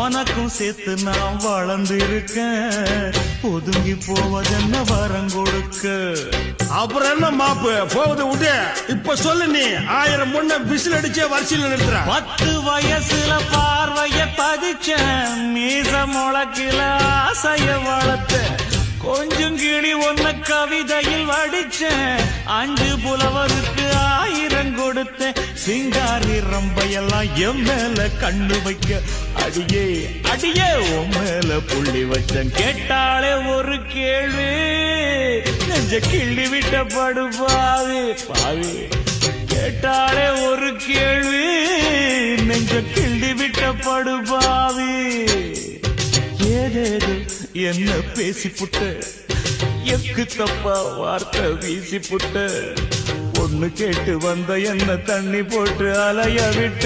உனக்கும் சேர்த்து நான் வளர்ந்து இருக்கேன், ஒதுங்கி போவதென்ன வரம் கொடுக்க. அப்புறம் என்ன மாப்பு போகுது விட்டு. இப்ப சொல்லு நீ 1000 முன்ன விசில் அடிச்சே வரிசையில் நிறுத்துற. 10 வயசுல பார்வைய பதிச்சேன், மீச முளக்கில ஆசைய வளர்த்த, கொஞ்சம் கிளி ஒன்ன கவிதையில் வடிச்சேன், 5 புலவருக்கு 1000 கொடுத்தேன். சிங்காரி ரம்பையெல்லாம் என் மேல கண்ணு வைக்க, அடியே அடியே உன் மேல புள்ளி வச்சேன். கேட்டாலே ஒரு கேள்வி, நெஞ்ச கிள்ளி விட்ட படுபாவி பாவி. கேட்டாலே ஒரு கேள்வி, நெஞ்ச கிள்ளி விட்ட படுபாவி. ஏதேது என்ன பேசி புட்ட, எக்கு தப்பா வார்த்தை வீசி புட்ட, பொண்ணு கேட்டு வந்த என்ன தண்ணி போட்டு அலைய விட்ட.